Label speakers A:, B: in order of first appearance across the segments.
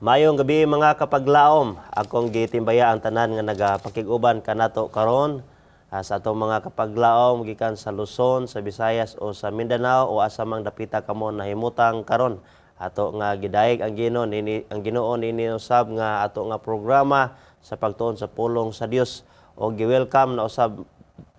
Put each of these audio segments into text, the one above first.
A: Mayong gabi mga kapaglaom, akong gitimbaya ang tanan nga nagapakiguban kanato karon sa atong mga kapaglaom gikan sa Luzon, sa Visayas o sa Mindanao o asa mang dapita kamo nahimutang karon. Ato nga gidayeg ang Ginoo nini usab nga ato nga programa sa pagtuon sa pulong sa Dios o gi-welcome na usab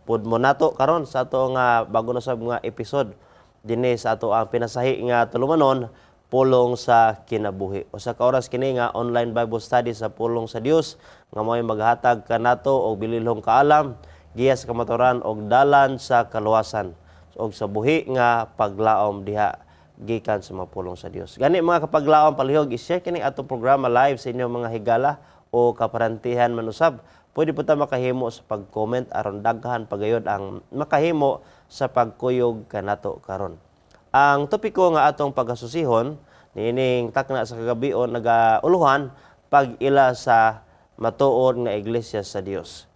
A: pud mo nato karon sa ato nga bago na usab nga episode dinhi sa ato ang pinasahi nga tulumanon pulong sa kinabuhi. Usa ka oras kini nga online Bible study sa pulong sa Dios nga mo'y maghatag kanato og bililhong kaalam giya sa kamaturan og dalan sa kaluwasan og sa buhi nga paglaom diha gikan sa mapulong sa Dios. Gani mga kapaglaom palihog i-share kini atong programa live sa inyong mga higala o kaparantihan manusab. Pwede po ta makahimo sa pag-comment aron daghan pagayod ang makahimo sa pagkuyog kanato karon. Ang topiko nga atong pagasusihon niining takna sa kagabion nagauluhan pag-ila sa matuod nga iglesia sa Dios.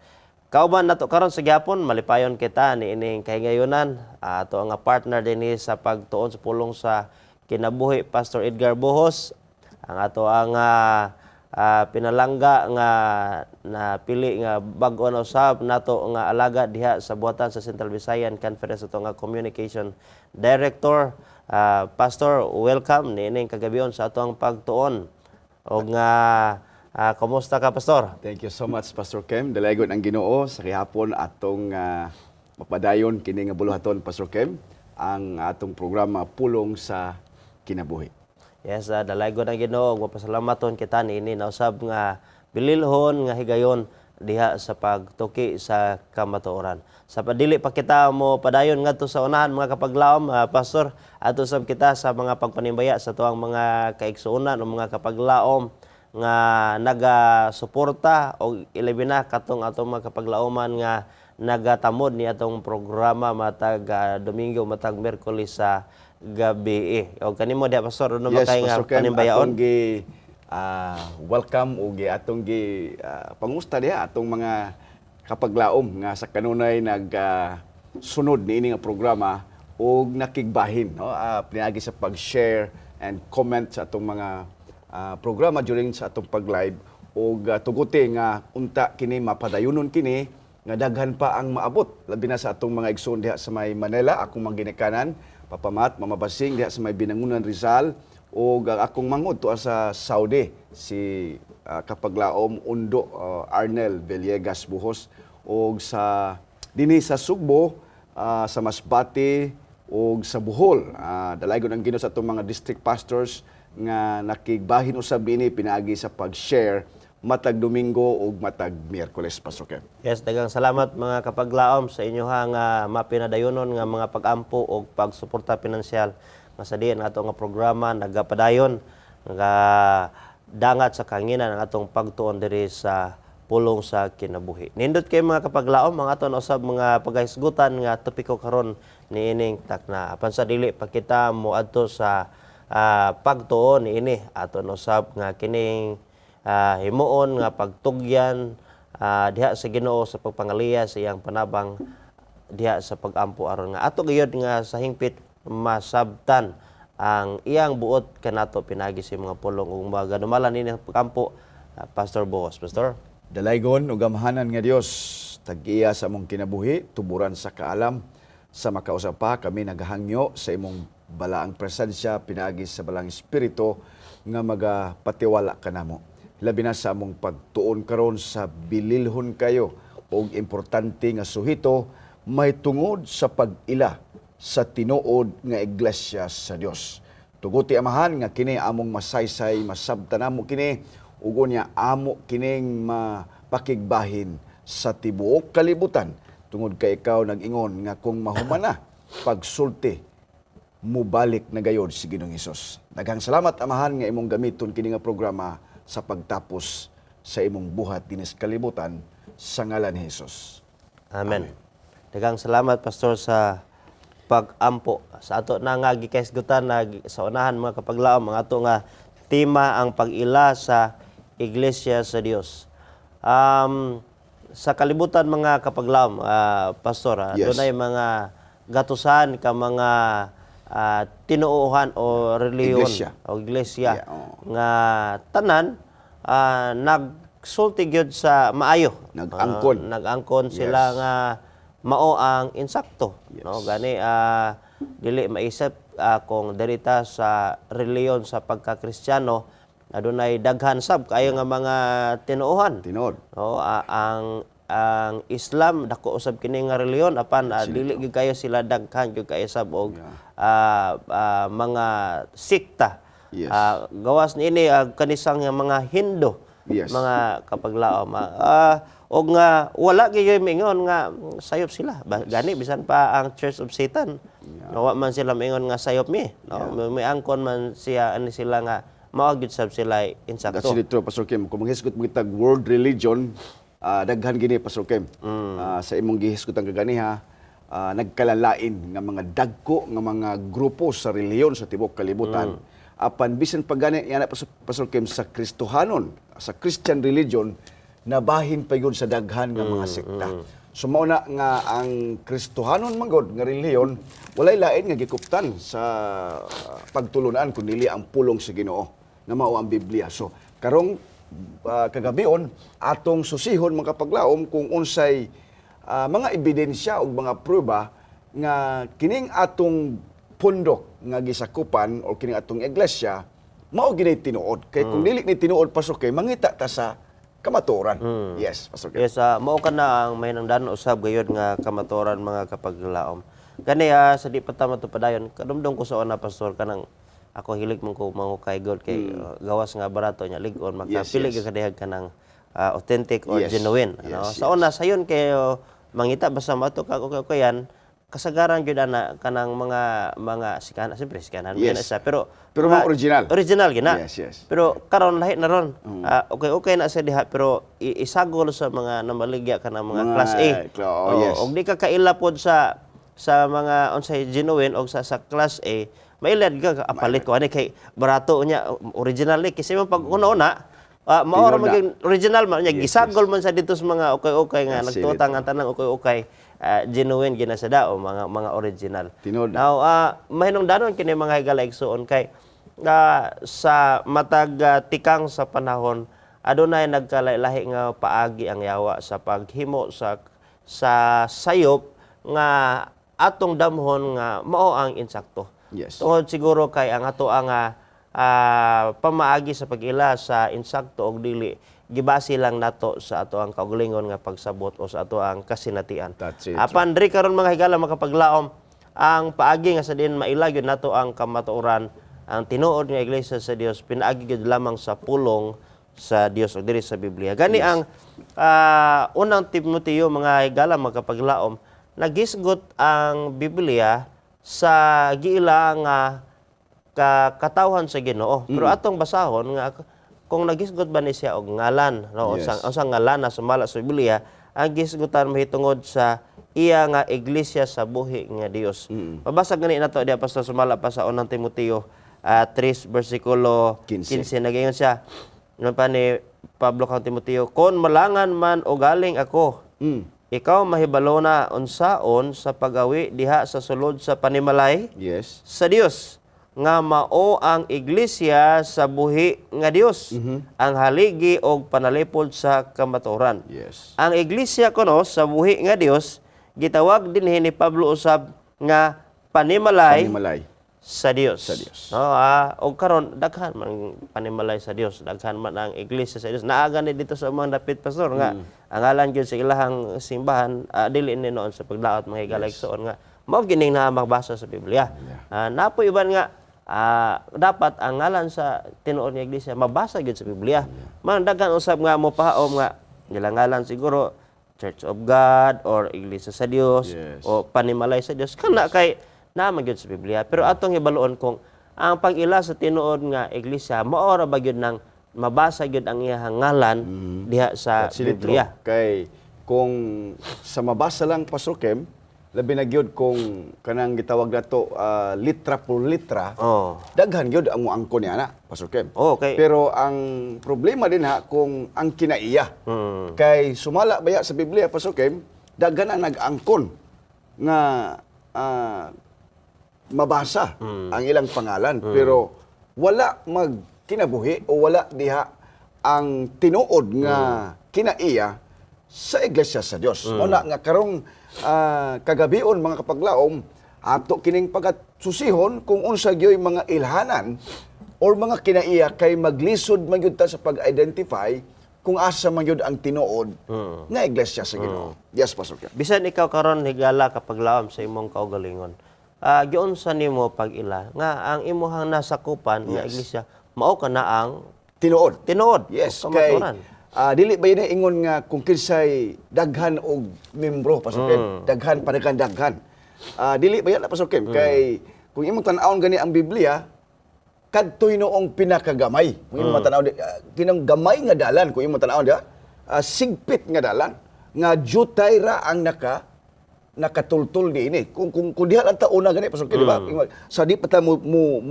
A: Kauban nato karon sa gyapon malipayon kita niining kahigayonan ato nga partner dinhi sa pagtuon sa pulong sa kinabuhi Pastor Edgar Bohos ang ato ang pinalangga nga napili nga bag-o na usab nato nga alaga diha sa buhatan sa Central Visayan Conference ato nga Communication Director. Pastor, welcome niining kagabion sa atong pagtuon. O nga kumusta ka, Pastor?
B: Thank you so much, Pastor Kem. Dalagon ang Ginoo sa gihapon atong mapadayon kini nga buluhaton, Pastor Kem, ang atong programa Pulong sa Kinabuhi.
A: Yes, dalagon ang Ginoo, mapasalamaton kita niini na usab nga bililhon nga higayon diha sa pagtuki sa kamatuoran. Sa padili pa kita mo padayon ngadto sa unahan mga kapaglaom, Pastor, ato sab kita sa mga pagpanimbaya sa tuang mga kaigsuonan o mga kapaglaom nga naga-suporta o ilabi na katong atong mga kapaglaoman nga nagatamod ni atong programa matag Domingo matag Miyerkules sa gabi. O kanimo diha, Pastor, ano
B: Yes,
A: makay nga
B: Pastor Kem,
A: panimbayaon?
B: atong welcome o atong pangusta diha atong mga kapaglaom nga sa kanunay sunod niini nga programa og nakigbahin, no? Pinaagi sa pag-share and comment sa atong mga programa during sa atong pag-live og tuguti nga unta kini mapadayunon kini nga daghan pa ang maabot labi na sa atong mga igsoon diha sa may Manila, akong mangginikanan papamat mamabasing diha sa may Binangunan Rizal o akong mangod tuwa sa Saudi si kapaglaom Undo Arnel Villegas Buhos o sa dinhi sa Sugbo sa Masbate o sa Bohol. Dalaygon ang Ginoo sa atong mga district pastors nga nakigbahin usab ini pinaagi sa pag-share matag Domingo o matag Miyerkules, Pastor Ken.
A: Yes, daghang salamat mga kapaglaom sa inyo nga mapinadayonon nga mga pag-ampo o pagsuporta pinansyal nga sa diin nga atong nga programa nagapadayon nga dangat sa kanginan ang atong pagtuon diri sa pulong sa kinabuhi. Nindot kay mga kapaglaom mga aton usab mga paghisgutan nga topiko karon niining takna. Apan sa dili pa kita moadto sa pagtuon niini aton usab nga kining himuon nga pagtugyan diha sa Ginoo sa pagpangaliya sa iyang panabang diha sa pagampo aron nga ato gayud nga sa hingpit masabtan ang iyang buot kanato pinagi sa mga pulong ug mga ganumalan ini pagampo. Pastor Bohos, Pastor.
B: Dalaygon ug gamhanan nga Dios tag-iya sa among kinabuhi tuburan sa kaalam sa makausap pa kami naghangyo sa imong balaang presensya pinaagi sa balang espiritu nga magapatiwala kanamo labi na sa among pagtuon karon sa bililhon kayo og importante nga suhito may tungod sa pag-ila sa tinuod nga iglesia sa Dios. Tuguti amahan nga kini among masaysay masabtan namo kini ug unya amo kining mapakigbahin sa tibuok kalibutan tungod kay ikaw nag-ingon nga kung mahumana pagsulti mubalik na gayod si Ginoong Hesus. Daghang salamat amahan nga imong gamiton kini nga programa sa pagtapos sa imong buhat dinis kalibutan sa ngalan ni Hesus.
A: Amen. Daghang salamat, Pastor, sa pag-ampo sa ato na nga gikaisgutan sa unahan mga kapaglaom ang ato nga tema ang pag-ila sa Iglesia sa Dios. Sa kalibutan mga kapaglaom, Pastor,
B: Yes.
A: dunay mga gatusan ka mga tinuuhan o reliyon
B: Iglesia.
A: o iglesia
B: Yeah, oo.
A: nga tanan nagsulti gyud sa maayo.
B: Nag-angkon.
A: Nag-angkon
B: Yes.
A: sila nga mao ang insakto. No, gani dili maisip kung derita sa reliyon sa pagka-Kristiyano adunay daghan sab kayo nga mga tinuuhan.
B: Tinod.
A: No, ang Islam dako usab kini nga reliyon apan dili gyud kayo sila daghan gyud kayo sab og mga sikta.
B: Yes.
A: Gawas niini kanisang nga mga Hindu,
B: Yes.
A: mga kapaglaom. Og nga wala gyud mingon nga sayop sila. Gani bisan pa ang Church of Satan. Wa man sila mingon nga sayop mi, no? May angkon man siya ani sila nga mao gyud sab sila insakto.
B: That's dito, Pastor Kim. Kung maghisgot mo kitag world religion, daghan gini, Pastor Kim. Sa imong gihisgot ang kaganiha, nagkalalain nga mga dagko nga mga grupo sa reliyon sa tibok kalibutan. Apan bisan pag gani yana, Pastor Kim, sa Kristohanon, sa Christian religion, nabahin pa yun sa daghan nga mga sekta. So mao na nga ang Kristohanon manggod nga reliyon walay lain nga gikuptan sa pagtulunan kundi ang pulong sa Ginoo nga mao ang Biblia. So karong kagabion atong susihon mga kapaglaom kung unsay mga ebidensya o mga pruba nga kining atong pundok nga gisakupan o kining atong iglesia mao ginay tinuod. Kay kung dili ni tinuod pasok kay mangita ta sa kamatuoran. Yes, Pastor Kim.
A: Yes, mao ka na ang may nangdan usab gayud nga kamatuoran mga kapaglaom. Gani sa di pa ta matupadayon, kadumdum ko sa una pastor kanang ako hilig man ko mangukay God kay gawas nga barato nya lig-on magkapili
B: Yes, yes.
A: ka kadihag kanang authentic or
B: Yes.
A: genuine. Ano?
B: Yes,
A: Sa una sayon kay mangita basta mato ka okay yan kasagaran gyud ana kanang mga sikana siyempre sikanan
B: Yes.
A: yan isa pero
B: Mga original.
A: Original gina.
B: Yes, yes.
A: Pero karon lahi na ron. Okay na sa diha pero isagol sa mga namaligya ka ng mga class A.
B: Yes.
A: Og di ka kaila pod sa mga unsay genuine og sa class A, mailad ka apalit ko ani kay barato nya original ni kasi mo pag una mao ra maging original man nya
B: Yes,
A: gisagol man sa dito sa mga okay nga
B: That's it.
A: nagtutang ang tanang okay genuine gina sa dao mga original.
B: Tinod.
A: Now mahinungdanon kini mga higalaigsoon kay sa matag tikang sa panahon adunay nagkalailahi nga paagi ang yawa sa paghimo sa sayop nga atong damhon nga mao ang insakto.
B: Yes.
A: Tungod siguro kay ang ato ang pamaagi sa pag-ila sa insakto og dili gibase lang nato sa ato ang kaugalingon nga pagsabot o sa ato ang kasinatian.
B: That's it.
A: Apan diri karon mga higala makapaglaom ang paagi nga sa din maila gyud nato ang kamatuoran ang tinuod nga iglesia sa Dios pinaagi gyud lamang sa pulong sa Dios o diri sa Biblia. Gani ang unang Timoteo mga higala makapaglaom nagisgot ang Biblia sa giila nga katawhan sa Ginoo. Pero atong basahon nga kung nagisgot ba ni siya og ngalan, no?
B: Yes.
A: Unsang ngalan na sumala sa Biblia, ang gisgutan mahitungod sa iya nga iglesia sa buhi nga Dios. Mabasa gani nato diha pastor sumala pa sa unang Timoteo 3 versikulo 15 nagayon siya. Ano pa ni Pablo kang Timoteo, "Kon malangan man o galing ako, ikaw mahibalo na unsaon sa pagawi diha sa sulod sa panimalay
B: Yes.
A: sa Dios nga mao ang iglesia sa buhi nga Dios, ang haligi og panalipod sa kamatuoran."
B: Yes.
A: Ang iglesia kuno sa buhi nga Dios gitawag dinhi ni Pablo usab nga panimalay
B: Panimalay.
A: sa Dios.
B: Sa Dios.
A: No, og karon daghan man panimalay sa Dios, daghan man ang iglesia sa Dios. Naaga ni dito sa mga dapit pastor nga ang ngalan gyud sa ilahang simbahan dili ni noon sa paglaot mga higalaigsoon nga mao gining na magbasa sa Biblia. Napo iban nga dapat ang ngalan sa tinuod nga iglesia mabasa gyud sa Biblia. Man daghan usab nga mopahaom nga nila ngalan siguro Church of God or Iglesia sa Dios
B: Yes.
A: o panimalay sa Dios kana kay naman gyud sa Biblia. Pero atong hibaluon kung ang pag-ila sa tinuod nga iglesia mao ra ba gyud nang mabasa gyud ang iyang ngalan diha sa
B: That's it,
A: Biblia.
B: Kay kung sa mabasa lang Pastor Kim, labi na gyud kung kanang gitawag nato litra por litra,
A: Oh.
B: daghan gyud ang moangkon niya na, Pastor Kim.
A: Okay.
B: Pero ang problema din ha kung ang kinaiya. Kay sumala baya sa Biblia, Pastor Kim, daghan ang nag-angkon nga mabasa ang ilang pangalan pero wala magkinabuhi o wala diha ang tinuod nga kinaiya sa iglesia sa Dios. Muna nga karong kagabion mga kapaglaom ato kining pagsusihon kung unsa gyoy mga ilhanan or mga kinaiya kay maglisod man gyud ta sa pag-identify kung asa man gyud ang tinuod nga iglesia sa Ginoo. Yes, Pastor Ken.
A: Bisan ikaw karon higala kapag laom sa imong kaugalingon. Giunsa nimo pag-ila nga ang imuhang nasakupan nga iglesia mao ka na ang
B: Tinuod.
A: o
B: Yes, kay
A: kamaturan.
B: dili ba yun ingon nga kung kinsay daghan og membro, Pastor Ken, daghan. Dili ba yan, Pastor Ken? Kay kung imong tan-awon gani ang Biblia, kadtoy noong pinakagamay. Kung imong tan-awon, kinang gamay nga dalan, kung imong tan-awon dia, sigpit nga dalan, nga jutay ra ang nakatultol di ini. Kung diha lang ta una gani, Pastor Ken, di ba? Sa di pa ta mo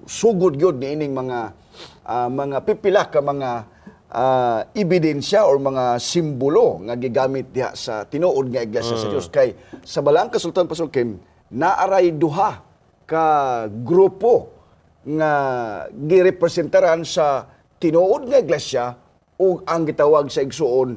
B: sugod gyud ni ining mga pipila ka mga ebidensya or mga simbolo nga gigamit diha sa tinuod nga iglesia sa Dios. Kay sa balang kasultan, Pastor Kim, naaray duha ka grupo nga girepresentaran sa tinuod nga iglesia ug ang gitawag sa igsuon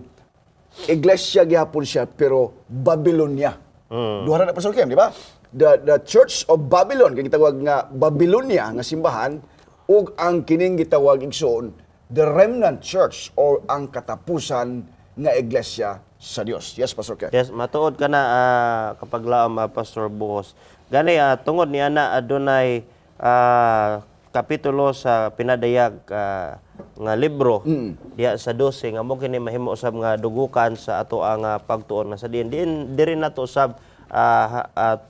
B: iglesia gihapon siya pero Babylonia. Duha na, Pastor Kim, di ba? The Church of Babylon kay gitawag nga Babylonia nga simbahan ug ang kining gitawag igsuon the remnant church or ang katapusan nga iglesia sa Dios. Yes, Pastor Ken.
A: Yes, matuod ka na kapag laom Pastor Buhos. Gani tungod ni ana adunay kapitulo sa pinadayag nga libro diya sa 12 nga mo kini mahimo usab nga dugukan sa ato ang pagtuon nga sa diin diri nato usab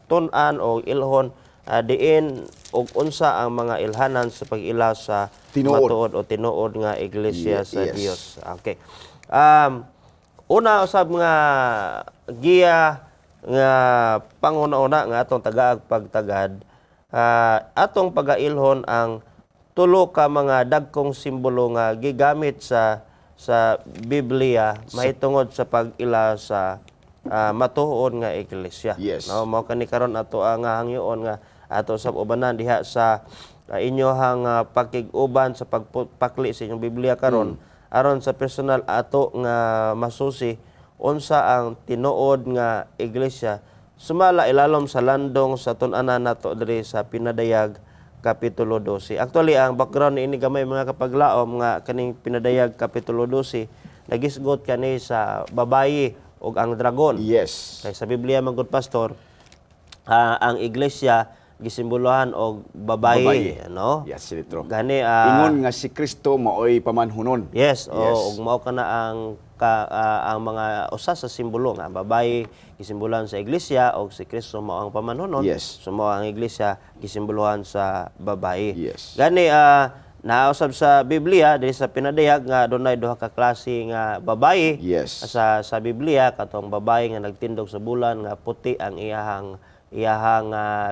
A: tun-an o ilhon diin og unsa ang mga ilhanan sa pag-ila sa matuod o tinuod nga iglesia sa Dios. Okay. Una usab nga giya nga panguna-una nga atong tagaag pagtagad atong pagailhon ang tulo ka mga dagkong simbolo nga gigamit sa Biblia mahitungod sa pag-ila sa matuod nga iglesia.
B: Yes.
A: No, mao kani karon ato ang hangyoon nga ato sa ubanan diha sa inyohang pakig-uban sa pagpakli sa inyong Biblia karon aron sa personal ato nga masusi unsa ang tinuod nga iglesia sumala ilalom sa landong sa tun-anan nato diri sa pinadayag kapitulo 12. Actually ang background ini gamay mga kapaglaom nga kaning pinadayag kapitulo 12 nagisgot kani sa babayi ug ang dragon.
B: Yes.
A: Kay sa Biblia man gud pastor ang iglesia gisimbolohan og babayi, no?
B: Yes, litro.
A: Gani
B: ingon nga si Kristo maoy pamanhunon.
A: Yes, ug mao kana ang mga usa sa simbolo nga babayi gisimbolohan sa iglesia ug si Kristo mao ang pamanhunon.
B: Yes.
A: So mao ang iglesia gisimbolohan sa babayi.
B: Yes.
A: Gani nausab sa Biblia diri sa pinadayag nga dunay duha ka klase nga babayi.
B: Yes.
A: Sa Biblia katong babayi nga nagtindog sa bulan nga puti ang iyahang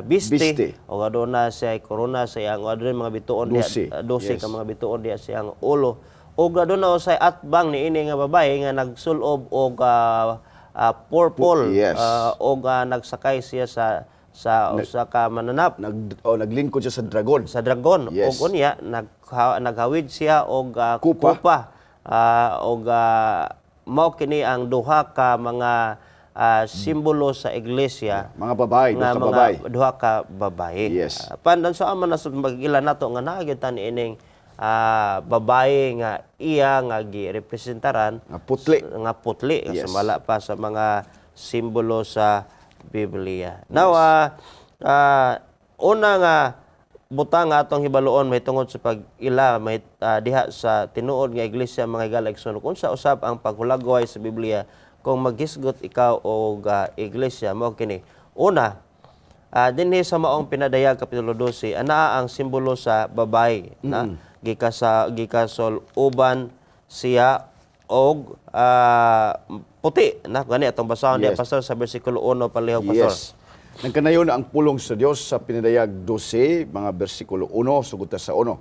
A: biste o aduna siya korona sa iyang aduna mga bituon diha 12 ka mga bituon diha siyang ulo o aduna usay atbang ni ini nga babae nga nagsulob og purple o nagsakay siya sa usa ka mananap
B: naglingkod siya sa dragon.
A: Yes. Og unya naghawid siya og kupa og mao kini ang duha ka mga simbolo sa iglesia
B: mga babae,
A: duha ka babae.
B: Yes.
A: Pandan sa aman na mag-ila nato nga naagitan ining babae nga iya nga girepresentaran
B: nga putli
A: yes. Sumala pa sa mga simbolo sa Biblia. Now una nga butang nga atong hibaluon may tungod sa pag-ila may diha sa tinuod nga iglesia mga higala igsoon unsa usab ang paghulagway sa Biblia kung maghisgot ikaw og iglesia mao kini una dinhi sa maong pinadayag kapitulo 12 anaa ang simbolo sa babae na gikasol uban siya og puti na gani atong basahon diha pastor sa bersikulo 1 palihog pastor.
B: Yes. Nagkanayon ang pulong sa Dios sa pinadayag 12 mga bersikulo 1 sugod ta sa 1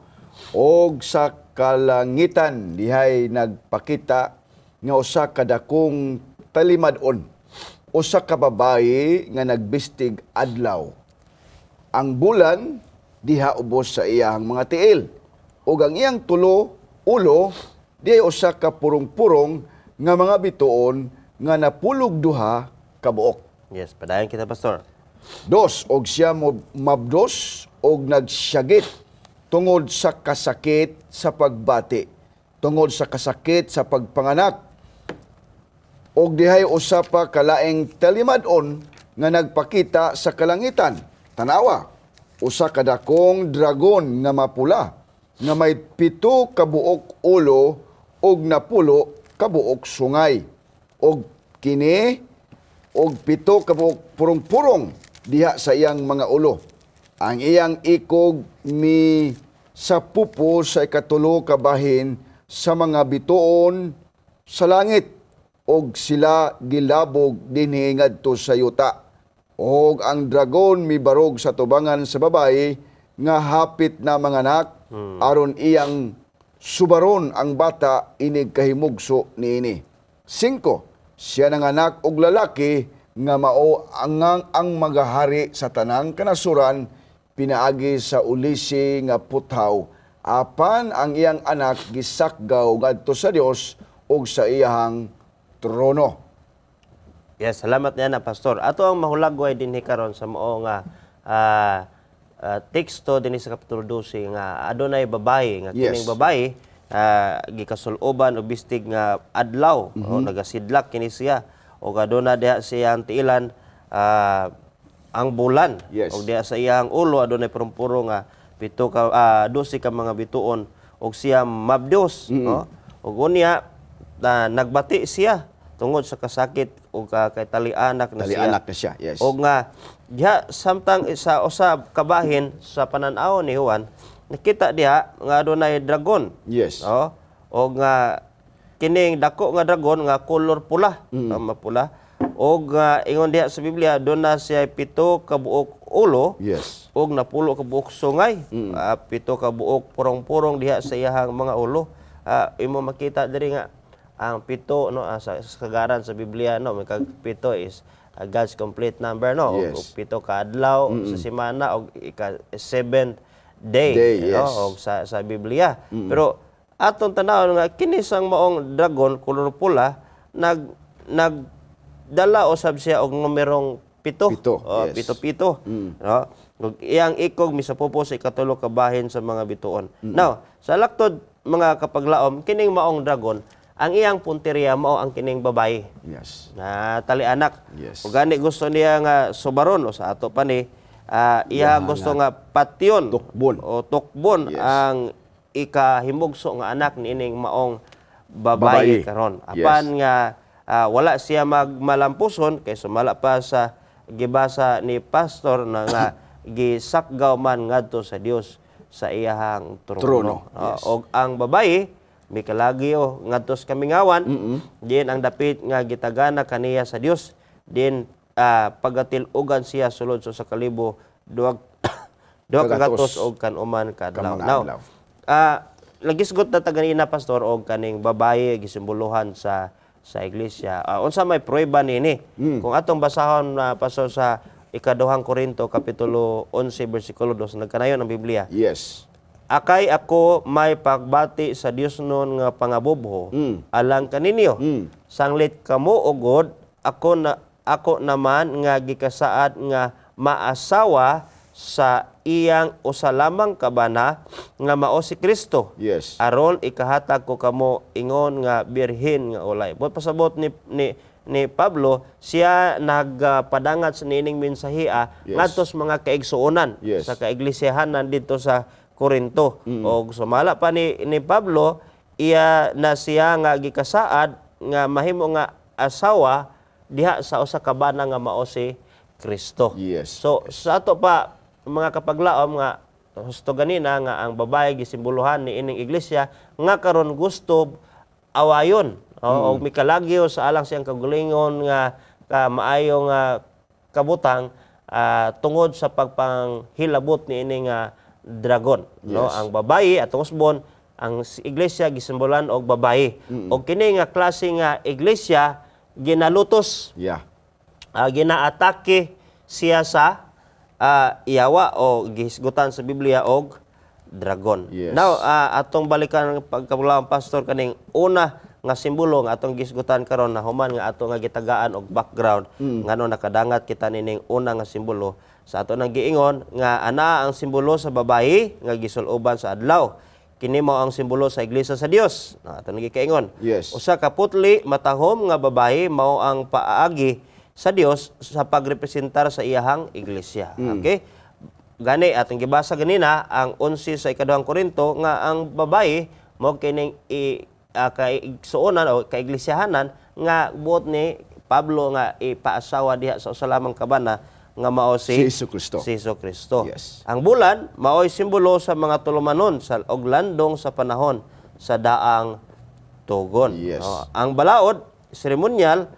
B: og sa kalangitan dihay nagpakita nga usa ka dakong talimad-on usa ka babaye nga nagbistig adlaw ang bulan diha ubos sa iyang mga tiil. Ug ang iyang tulo ulo diha usa ka purong-purong nga mga bituon nga napulog duha ka buok.
A: Yes, padayon kita, Pastor.
B: Dos, og siya mabdos og nagsyagit tungod sa kasakit sa pagbati, tungod sa kasakit sa pagpanganak. Og dihay usa pa kalaing talimad-on nga nagpakita sa kalangitan. Tanawa, usa ka dakong dragon nga mapula nga may 7 ka buok ulo og napulo ka buok sungay. Og kini og 7 ka buok purong-purong diha sa iyang mga ulo. Ang iyang ikog sa pupo sa ikatulo ka bahin sa mga bituon sa langit, og sila gilabog dinhi ngadto sa yuta. Og ang dragon mibarog sa tubangan sa babae nga hapit na manganak, aron iyang subaron ang bata inig kahimugso niini. 5, siya nanganak og lalaki nga mao ang magahari sa tanang kanasuran pinaagi sa ulisi nga puthaw, apan ang iyang anak gisakgaw ngadto sa Dios ug sa iyang trono.
A: Yes, salamat niya na, Pastor. Ato ang mahulagway din karon sa mao nga teksto din sa Kapitulo 12 nga adunay babae, nga kining
B: Yes.
A: babae gikasuloban o bistig nga adlaw, o nagasidlak kini siya, o aduna diha siyang tiilan ang bulan.
B: Yes.
A: O diha sa iyang ulo adunay purong-puro nga 12 ka mga bituon, og siya mabdos, no? Og unya nagbati siya tungod sa kasakit o kay talianak na siya.
B: Talianak na siya, yes.
A: O nga, diha samtang sa usab kabahin sa pananaw ni Juan, nakita diha nga adunay dragon.
B: Yes.
A: O nga kining dako nga dragon nga color pula, mapula. O nga ingon diha sa Biblia aduna siya 7 ka buok ulo.
B: Yes.
A: Og napulo ka buok sungay. 7 ka buok purong-purong diha sa iyahang mga ulo. Imo makita diri nga ang 7 no sa kagaran sa Biblia no, may 7 is God's complete number no.
B: Yes.
A: Og 7 ka adlaw sa semana og ika-7th day,
B: yes.
A: no, og sa Biblia. Pero atong tanaw nga kini sang maong dragon color pula nagdala usab siya og numerong 7.
B: Pito, yes.
A: Pito. No? Ug iyang ikog misapupo sa ikatulo ka bahin sa mga bituon. Now, sa laktod mga kapaglaom kining maong dragon, ang iyang punteriya mao ang kining babae.
B: Yes.
A: Na tali-anak.
B: Yes.
A: Ug gani gusto niya nga subaron o sa ato pa ni iya gusto nga patyon
B: Tukbon.
A: o tukbon
B: Yes.
A: ang ikahimugso nga anak niining maong babae
B: Babae.
A: karon.
B: Yes.
A: Apan nga wala siya magmalampuson kay sumala pa sa gibasa ni pastor na nga gisakgaw man ngadto sa Dios sa iyahang trono.
B: Trono, yes.
A: Og ang babae may kalagyo ngadto sa kamingawan, din ang dapit nga gitagana kaniya sa Dios, din pagatilugan siya sulod sa kalibo duha kagatos og kanuman kadlaw.
B: Kamang
A: Now,
B: adlaw.
A: lagisgot na taganina pastor og kaning babae gisimbolohan sa iglesia. Unsa may prueba nini? Kung atong basahon na pastor sa ikaduhang Korinto kapitulo 11 bersikulo 2 nagkanayon ang Biblia.
B: Yes.
A: Akay ako may pagbati sa Dios noon nga pangabubho alang kaninyo. Sanglit kamo ugod ako naman nga gikasaad nga maasawa sa iyang usa lamang kabana nga mao si Kristo.
B: Yes.
A: Aron ikahatag ko kamo ingon nga birhen nga ulay. But pasabot ni Pablo, siya nagpadangat sa nining mensahiya
B: Yes.
A: ngadto sa mga kaigsuonan
B: Yes.
A: sa kaiglesiyahanan dito sa Korinto. O sumala pa ni Pablo, iya na siya nga gikasaad nga mahimo nga asawa diha sa usa ka bana nga mao si Kristo.
B: Yes.
A: So sa ato pa mga kapaglaom nga husto ganina nga ang babae gisimbolohan ni ining iglesia nga karon gusto awayon o mikalagyo sa alang siyang kagulingon nga maayo nga kabutang tungod sa pagpanghilabot ni ining dragon, no?
B: Yes.
A: Ang babae atong usbon ang iglesia gisimbolan og babae. Og kini nga klase nga iglesia ginalutos,
B: Yeah.
A: ginaatake siya sa iyawa o gihisgutan sa Biblia og dragon.
B: Yes.
A: Now, atong balikan ng pagkabulawang pastor kaning una nga simbolo nga atong gisgutan karon na human nga ato nga gitagaan og background ngano nakadangat kita nining una nga simbolo sa ato nang giingon nga ana ang simbolo sa babayi nga gisuloban sa adlaw. Kini mao ang simbolo sa iglesia sa Dios. Ato nang gikaingon.
B: Yes.
A: Usa ka putli matahom nga babayi mao ang paagi sa Dios sa pagrepresentar sa iyahang iglesia. Okay? Gani atong gibasa ganina ang 11 sa ikaduhang Korinto nga ang babayi mao kining kaigsuonan o kaiglesiyahanan nga buot ni Pablo nga ipaasawa diha sa usa lamang kabana nga mao
B: Si Jesucristo.
A: Si Jesucristo.
B: Yes.
A: Ang bulan mao'y simbolo sa mga tulumanon sa og landong sa panahon sa daang tugon.
B: Yes.
A: Ang balaod seremonyal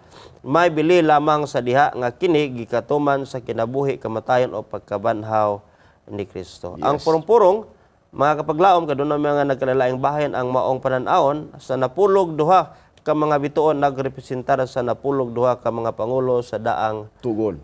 A: may bili lamang sa diha nga kini gikatuman sa kinabuhi, kamatayon o pagkabanhaw ni Kristo.
B: Yes.
A: Ang purong-purong mga kapaglaom kaduna mga nagkalalaing bahin ang maong pananawon sa napulog duha ka mga bituon nagrepresentar sa napulog duha ka mga pangulo sa daang tugon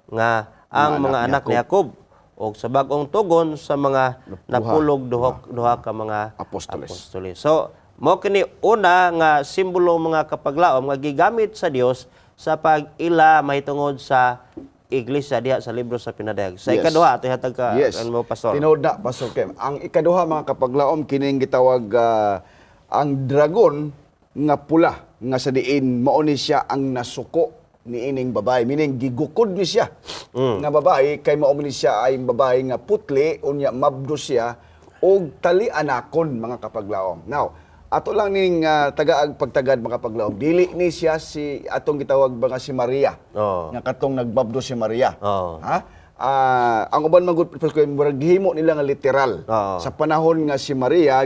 A: nga ang mga anak ni Jacob o sa bag-ong tugon sa mga napulog duha ka mga apostoles. So mao kini una nga simbolo mga kapaglaom nga gigamit sa Dios sa pag-ila mahitungod sa iglesia diha sa libro sa pinadayag. Sa
B: Yes.
A: ikaduha ato hatag ka ano pastor.
B: Tinood na, Pastor Kem. Ang ikaduha mga kapaglaom kining gitawag ang dragon nga pula nga sa diin mao ni siya ang nasuko ni ining babae, meaning gigukod ni siya nga babae kay mao ni siya ay babae nga putli unya mabdo siya og tali-anakon mga kapaglaom. Now, ato lang ning tagaag pagtagad mga kapaglaom, dili ni siya si atong gitawag mga si Maria. Nga katong nagbabdo si Maria. Ha? Ang uban man gud murag gihimo nila nga literal. Sa panahon nga si Maria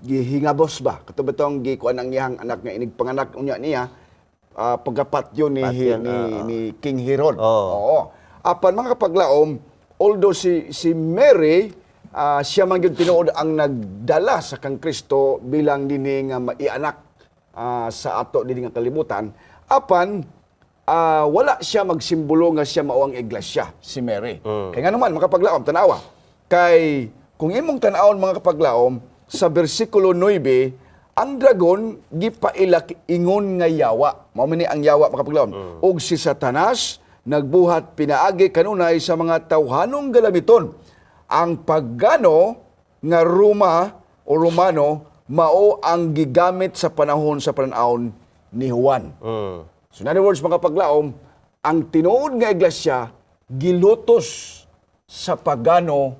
B: gihingabos ba katubetong gikuan ang iyang anak nga inig panganak unya niya pagapat yun ni King Herod. Oo. Apan mga kapaglaom, although si Mary siya man gyud tinuod ang nagdala sa kang Kristo bilang dinhi nga maianak sa ato dinhi nga kalibutan, apan wala siya magsimbolo nga siya mao ang iglesia, si Mary. Kaya nga naman mga kapaglaom tanawa. Kay kung imong tan-awon mga kapaglaom sa bersikulo 9, ang dragon gipailak ingon nga yawa. Mao man ni ang yawa mga kapaglaom. Og si Satanas nagbuhat pinaagi kanunay sa mga tawhanong galamiton. Ang paggano nga Roma o Romano mao ang gigamit sa panahon sa panahon ni Juan. So in other words mga kapaglaom, ang tinuod nga iglesia gilutos sa pagano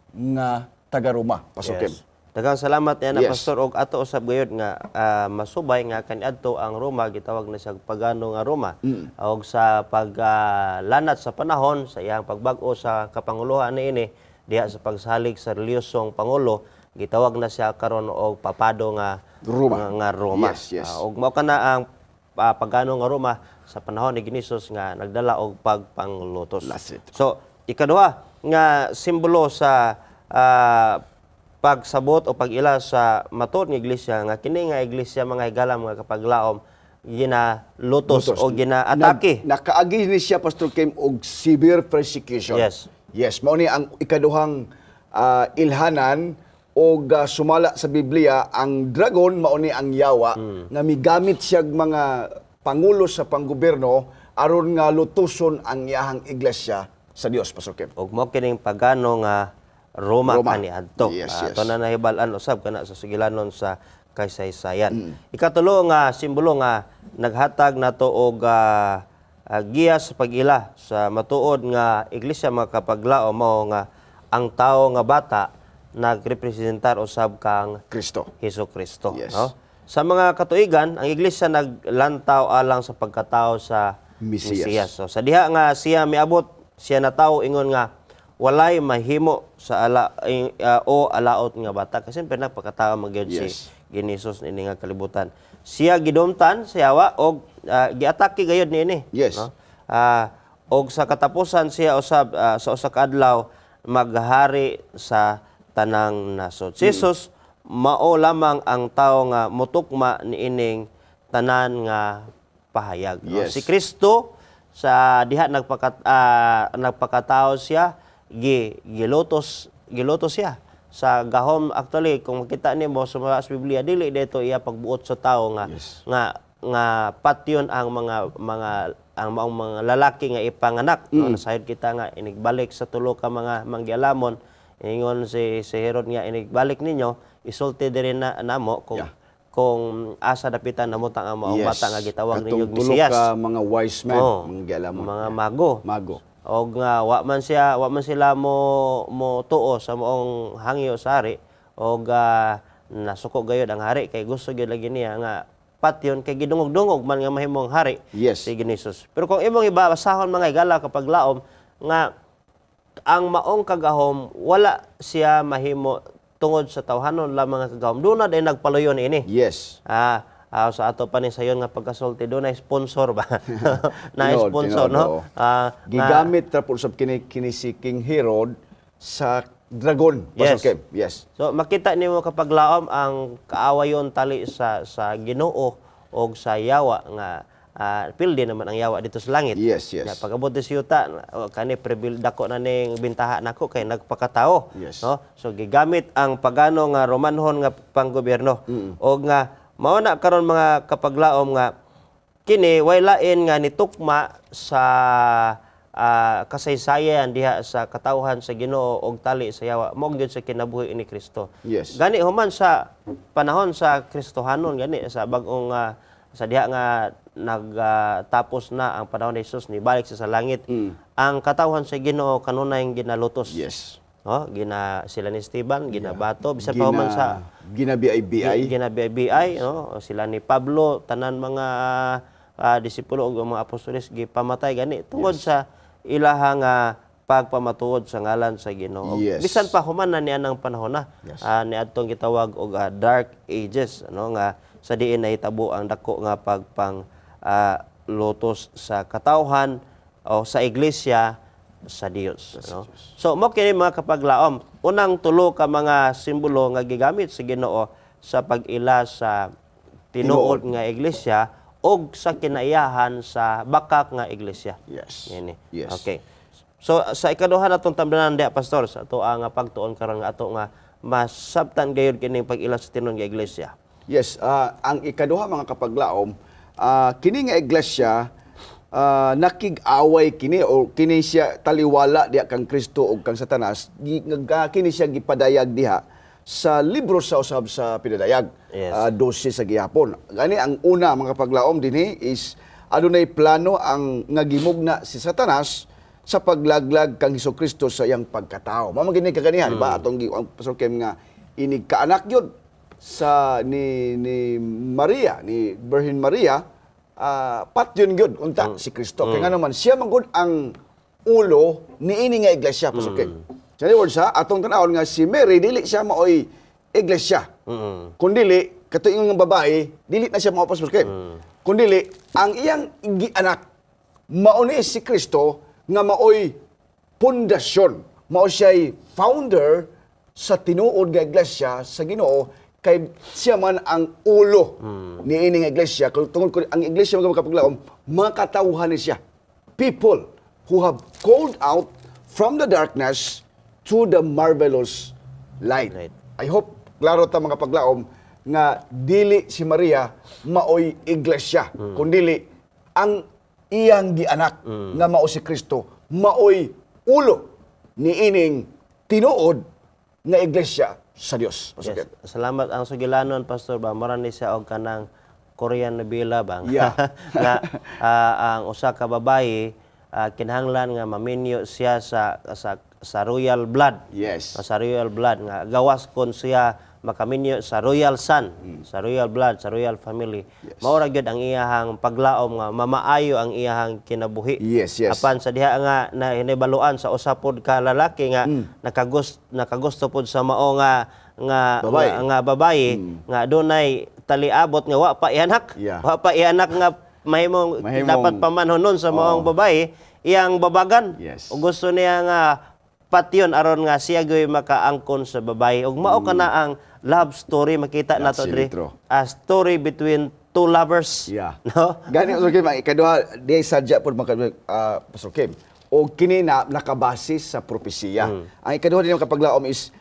B: nga taga-Roma. Pastor Kim.
A: Daghang salamat yan na
B: Yes.
A: pastor og ato usab gayud nga masubay nga kaniadto ang Roma gitawag na siya pagano nga Roma og sa paglanat sa panahon sa iyang pagbag-o sa kapanguluhan niini diha sa pagsalig sa reliyosong pangulo gitawag na siya karon og papado nga Roma.
B: Yes.
A: Og mao kana ang pagano nga Roma sa panahon ni Ginisos nga nagdala og pagpanglutos. So ikaduha nga simbolo sa pagsabot o pag-ila sa matud nga iglesia nga kini nga iglesia mga higala mga kapaglaom ginalutos o ginaatake.
B: Nakaagi ni siya Pastor Kim og severe persecution. Yes, mao ni ang ikaduhang ilhanan og sumala sa Biblia ang dragon mao ni ang yawa nga migamit siya mga pangulo sa panggobyerno aron nga lutuson ang iyahang iglesia sa Dios Pastor Kim.
A: Og mao kining pagano nga Roma kaniadto.
B: Yes.
A: Ato na nahibal-an usab kana sa sigilanon sa kasaysayan. Ikatulo nga simbolo nga naghatag nato og giya sa pag-ila sa matuod nga iglesia mga kapaglaom mao nga ang tawo nga bata nagrepresentar usab kang Hesukristo.
B: Yes.
A: No? Sa mga katuigan, ang iglesia naglantaw alang sa pagkatao sa Mesiyas. So, sa diha nga siya miabot, siya natawo ingon nga walay mahimo sa alaot nga bata kasi pinagpakatao magyud si Ginisus ini nga kalibutan. Siya gidumtan sa yawa og giatake gayud niini. No? Og sa katapusan siya usab sa usa ka adlaw maghari sa tanang nasod. Si Jesus mao lamang ang tawo nga mutukma niining tanan nga pahayag. No? Si Kristo sa diha nagpakatao siya, gilutos siya sa gahom. Actually kung makita nimo sa Biblia, dili dito iya pagbuot sa tao nga
B: Yes.
A: nga patyon ang mga lalaki nga ipanganak, no? Nasayod kita nga inigbalik sa tulo ka mga manggialamon. Ingon si Herod nga inigbalik ninyo, isulti diri na namo kung asa dapitan namutang ang maong bata nga gitawag ninyo
B: Katong tulo
A: Mesiyas.
B: ka mga wise men,
A: Oo,
B: mga gialamon.
A: mga mago.
B: Mago.
A: O nga wa man sila mo tuo sa moong hangyo sa hari, o nasuko gayud ang hari kay gusto gyud lagi niya nga patyon kay gidungog-dungog man nga mahimong hari
B: Yes.
A: si Ginisus. Pero kung imong ibasahon mga igala kapag laom nga ang maong kagahom wala siya mahimo tungod sa tawhanon lamang nga kagahom, doon na din nagpaluyon ini.
B: Yes.
A: Sa ato pa ni sayon nga pagkasulti doon na sponsor ba? Na
B: Tinood,
A: sponsor,
B: tinood,
A: no?
B: oo. Gigamit tapos sa kini si King Herod sa dragon.
A: Yes.
B: Pastor Kim. Yes.
A: So makita nimo kapag laom ang kaawayon tali sa Ginoo o sa yawa nga pildi naman ang yawa dito sa langit.
B: Yes, yes.
A: Nga pag-abot sa yuta kani prebil dako na ning bintaha nako kay nagpakatao,
B: Yes.
A: no? So gigamit ang pagano nga Romanhon nga panggobyerno o nga mao na karon mga kapaglaom nga kini way lain nga nitukma sa kasaysayan diha sa katawhan sa Ginoo og tali sa yawa mo gyud sa kinabuhi ni Kristo.
B: Yes.
A: Gani human sa panahon sa Kristohanon gani sa bag-ong sa diha nga nagtapos na ang panahon ni Jesus ni balik sa langit. Ang katawhan sa Ginoo kanunay ginalutos.
B: Yes.
A: No, sila ni Esteban ginabato bisan pa human sa
B: ginabiay-biay.
A: ginabiay, no? Sila ni Pablo tanan mga disipulo ug mga apostoles gipamatay gani tungod sa ilahang pagpamatuod sa ngalan sa Ginoo.
B: Yes.
A: Bisan pa human na niya ng panahon na ni adtong gitawag og dark ages, ano nga sa diin nahitabo ang dako nga lutos sa katawhan o sa iglesia sa Dios, no? So mo kini mga kapaglaom, unang tulo ka mga simbolo nga gigamit sa Ginoo sa pag-ila sa tinuod nga iglesia og sa kinaiyahan sa bakak nga iglesia.
B: Yes.
A: Ini.
B: Yes.
A: Okay. So sa ikaduha natong tambanan dia pastor sa ato nga pagtuon karon nga ato nga masabtan gayud kining pag-ila sa tinuod nga iglesia.
B: Yes, ang ikaduha mga kapaglaom, kini nga iglesia nakig-away kini o kini siya taliwala diha kang Kristo o kang Satanas, kini siya gipadayag diha sa libro sa usab sa pinadayag.
A: Yes.
B: 12 sa gihapon. Gani ang una mga kapaglaom dinhi is adunay plano ang nagimugna si Satanas sa paglaglag kang Hesukristo sa iyang pagkatao. Mao man gini kaganihan, di ba? Atong ang Pastor Kim nga inig kaanak yun sa ni Maria, ni Virgin Maria, patyon gyud unta si Kristo. Kaya nga naman siya man gud ang ulo niini nga iglesia, Pastor Kim. Sa words atong tan-awon nga si Mary dili siya maoy iglesia. Kundili katuingon nga babae, dili na siya mao, Pastor Kim. Kundili ang iyang gianak mao ni si Kristo nga maoy pundasyon, mao siya'y founder sa tinuod nga iglesia sa Ginoo, kay siya man ang ulo ni ining iglesia. Tungod ko ang iglesia mga kapaglaom, mga katawhan ni siya. People who have called out from the darkness to the marvelous light. I hope klaro ta mga kapaglaom nga dili si Maria maoy iglesia, kundili ang iyang gianak nga mao si Kristo maoy ulo ni ining tinuod nga iglesia sa Dios.
A: Yes. Salamat ang sugilanon Pastor ba marani siya og kanang Korean novela bang
B: Yeah.
A: nga ang usa ka babaye kinahanglan nga maminyo siya sa royal blood.
B: Yes.
A: Sa royal blood nga gawas kon siya makaminyo sa royal son, sa royal blood, sa royal family.
B: Yes.
A: Mao ra gyud ang iyahang paglaom nga mamaayo ang iyahang kinabuhi.
B: Yes, yes.
A: Apan sa diha nga na hinibaluan sa usa pod ka lalaki nga nakagusto pod sa mao nga
B: Babae.
A: nga babaye nga dunay taliabot nga wa pa ianak.
B: Yeah.
A: Wa pa ianak nga mahimong dapat pamanhonon sa maong babae iyang babagan.
B: Yes.
A: O gusto niya nga patyon aron nga siya gay makaangkon sa babae ug mao kana ang love story makita
B: That's
A: nato diri.
B: true.
A: A story between two lovers.
B: Yeah.
A: No?
B: Gani Pastor Kim, ang ikaduha di sadya pod Pastor Kim. O kini na nakabase sa propesiya. Ang ikaduha din kapaglaom is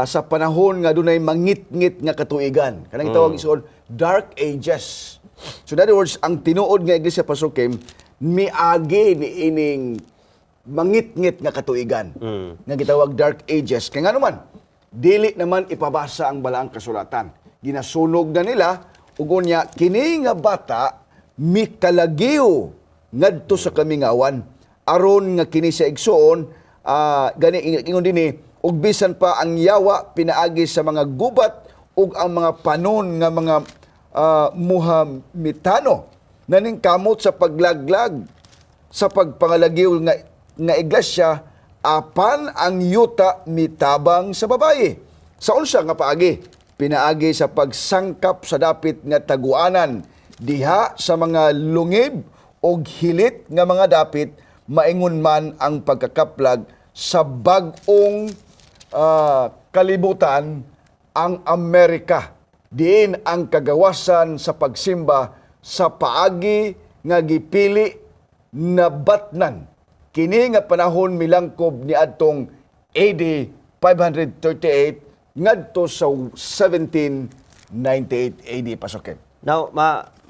B: sa panahon nga dunay mangit-ngit nga katuigan. Kanang itawag isuon dark ages. So in other words, ang tinuod nga iglesia Pastor Kim miagi ni ining mangit-ngit nga katuigan. Nga gitawag dark ages. Kaya nga naman, dili naman ipabasa ang balaang kasulatan. Ginasunog na nila ug unya kini nga bata mikalagiw ngadto sa kamingawan aron nga kini sa igsoon gani ingon dinhi ug bisan pa ang yawa pinaagi sa mga gubat ug ang mga panon nga mga Muhamitano naning kamot sa paglaglag sa pagpangalagiw nga iglesia apan ang yuta mitabang sa babaye. Sa unsa nga paagi? Pinaagi sa pagsangkap sa dapit nga taguanan diha sa mga lungib og hilit nga mga dapit maingon man ang pagkakaplag sa bag-ong kalibutan ang Amerika. Diin ang kagawasan sa pagsimba sa paagi nga gipili na batnan. Kini nga panahon milangkob ni adtong AD 538 ngadto sa 1798 AD Pastor.
A: Now,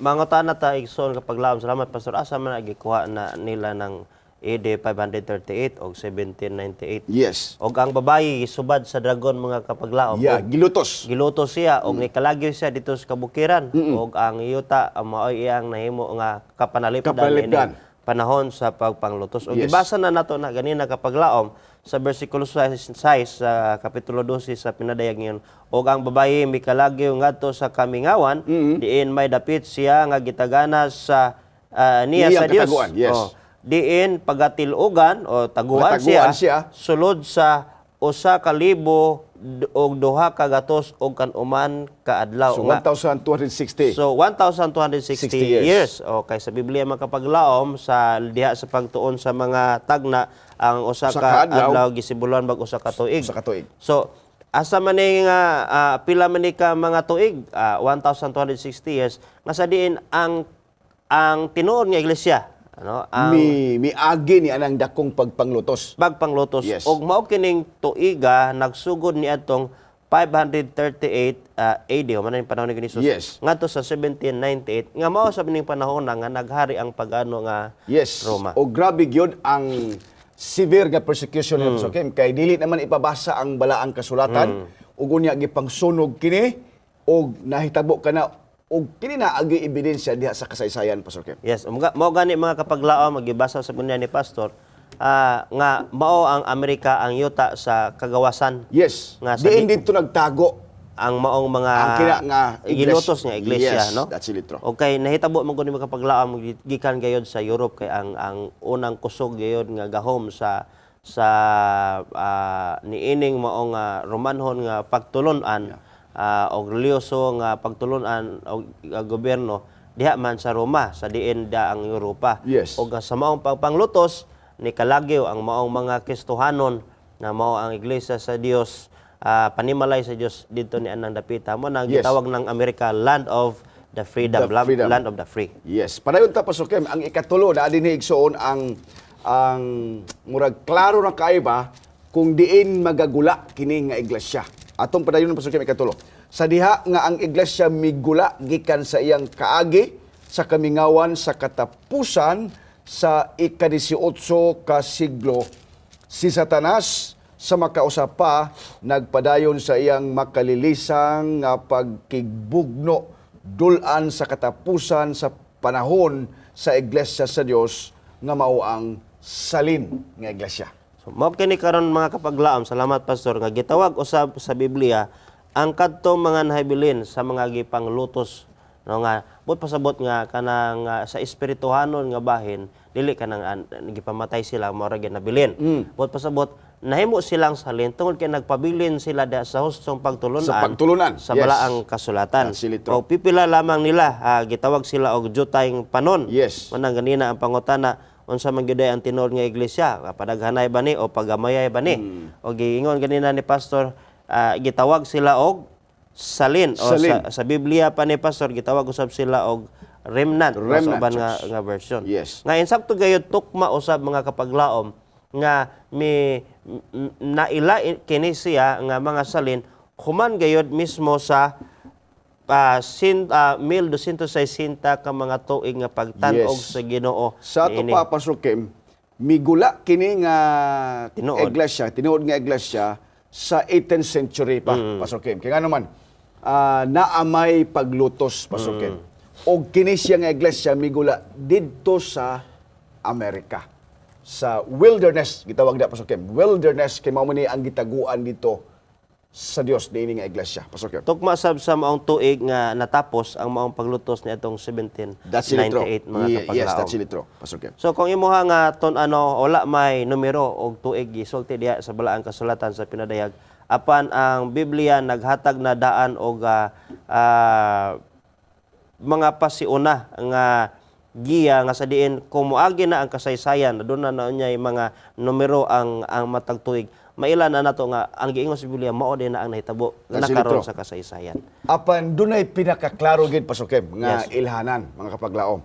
A: mangutan na ta igsoon kapag laom. Salamat, Pastor. Asa man nagikuha na nila ng AD 538 o 1798.
B: Yes.
A: Og ang babayi subad sa dragon mga kapaglaom.
B: Yeah, gilutos.
A: Gilutos siya og nikalagyo siya dito sa kabukiran og ang yuta maoy iyang nahimo nga kapanalipdan
B: Kapanalipdan.
A: ini panahon sa pagpanglutos. Og
B: Yes.
A: gibasa na nato na ganina kapaglaom sa bersikulo 6 sa kapitulo 12 sa pinadayag ngayon. Og ang babayi mikalagyo ngadto sa kamingawan diin may dapit siya nga gitagana sa niya
B: Iyang
A: sa Dios.
B: kataguan, yes.
A: Diin pagatilugan o taguan
B: Mataguan
A: siya, sulod sa 1,000 og 200 og kanuman kaadlaw.
B: So
A: Nga,
B: 1260.
A: So 1,260
B: 60 years.
A: years. Okay, sa Biblia makapaglaom sa diha sa pagtuon sa mga tagna ang usa
B: Usa
A: ka
B: ka adlaw,
A: adlaw gisibulon bag usa ka tuig.
B: Sa katuig.
A: So asa man ni nga pila man ni ka mga tuig 1,260 years nga sa diin ang tinuod nga iglesia ano ang
B: Miagi ni anang dakong pagpanglutos.
A: pagpanglutos
B: Yes.
A: og mao kining tuiga nagsugod ni atong 538 AD o man ang panahon ni Jesus
B: Yes.
A: ngadto sa 1798 nga mao sa bining panahon na nga naghari ang pag-ano nga
B: Yes.
A: Roma.
B: O grabe gyud ang severe nga persecution ni Pastor Kim kay dili naman ipabasa ang balaang kasulatan ug unya gipangsunog kini og nahitabo kana og kini na agi ebidensya diha sa kasaysayan Pastor Kim.
A: Yes, mao gani mga kapaglaom magibasa sa bunya ni pastor nga mao ang Amerika ang yuta sa kagawasan
B: Yes.
A: Nga sa
B: Diin dito nagtago
A: ang maong mga
B: ang kina nga
A: gilutos nga iglesia,
B: yes,
A: no?
B: that's it, true.
A: Okay, nahitabo man gud ni makapaglaom gikan gayod sa Europe kay ang unang kusog gayod nga gahom sa niining maong Romanhon nga pagtulon-an og reliyoso nga pagtulon-an og gobyerno diha man sa Roma sa diin da ang Europa.
B: Yes.
A: Og sa maong pagpanglutos ni kalagyo ang maong mga Kristohanon na mao ang iglesia sa Dios panimalay sa Dios dito ni anang dapita mo nang
B: Yes.
A: gitawag ng Amerika land of the freedom,
B: The freedom.
A: land of the free.
B: Yes. Padayon ta Pastor Kim, ang ikatulo na dinhi igsoon ang murag klaro na kaiba kung diin magagula kini nga iglesia. Atong padayon Pastor Kim ikatulo. Sa diha nga ang iglesia migula gikan sa iyang kaagi sa kamingawan sa katapusan sa ika-18 ka siglo. Si Satanas sa makausap pa nagpadayon sa iyang makalilisang nga pagkigbugno dulan sa katapusan sa panahon sa iglesia sa Dios nga mao ang salin nga iglesia.
A: So mao kini karon mga kapaglaom, salamat pastor nga gitawag usab sa Biblia ang kadtong mga nahibilin sa mga gipanglutos no nga but pasabot nga kanang sa espirituhanon nga bahin dili kanang gipamatay sila mao ra gyud nabilin. But pasabot nahimo silang salin tungod kay nagpabilin sila sa hustong pagtulunan
B: Sa pagtulunan,
A: sa
B: yes.
A: balaang kasulatan.
B: That's really true.
A: O pipila lamang nila gitawag sila og jutayng panon.
B: Yes.
A: Manang ganina ang pangutana unsa man gyud ang tinod nga iglesia, padaghanay ba ni o pagamayay ba ni? O giingon ganina ni pastor gitawag sila og salin o
B: Salin.
A: sa Biblia pa ni pastor gitawag usab sila og remnant,
B: Remnant
A: sa uban
B: church.
A: nga version.
B: Yes.
A: Nga insakto gayud tukma usab mga kapaglaom nga naila kini siya nga mga salin human gayud mismo sa 1260 ka mga tuig nga pagtan-og
B: Yes.
A: sa Ginoo.
B: Sa ato
A: Niini.
B: pa, Pastor Kim, migula kini nga
A: Tinuod.
B: iglesia, tinuod nga iglesia sa 18th century pa, Pastor Kim. Kaya nga naman, naamay paglutos, Pastor Kim. O kini siya nga iglesia, migula didto sa Amerika. Sa wilderness, gitawag na, Pastor Kim. Wilderness, kay mao man ni ang gitaguan dito sa Dios diini nga iglesia, Pastor Kim.
A: Tukma sab sa maong tuig nga natapos ang maong paglutos niadtong
B: That's really true.
A: 1798 mga kapaglaom.
B: Yes, that's really true, Pastor Kim.
A: So kung imuha nga wala may numero og tuig gisulti diha sa balaang kasulatan sa pinadayag apan ang Biblia naghatag na daan og mga pasiuna nga giya nga sa diin kung moagi na ang kasaysayan aduna na unyay mga numero ang matag tuig mailan na nato nga ang giingon sa Biblia mao din na ang nahitabo
B: That's
A: na karon
B: really true.
A: sa kasaysayan.
B: Apan dunay pinakaklaro gid, Pastor Kim, nga
A: Yes.
B: ilhanan, mga kapaglaom.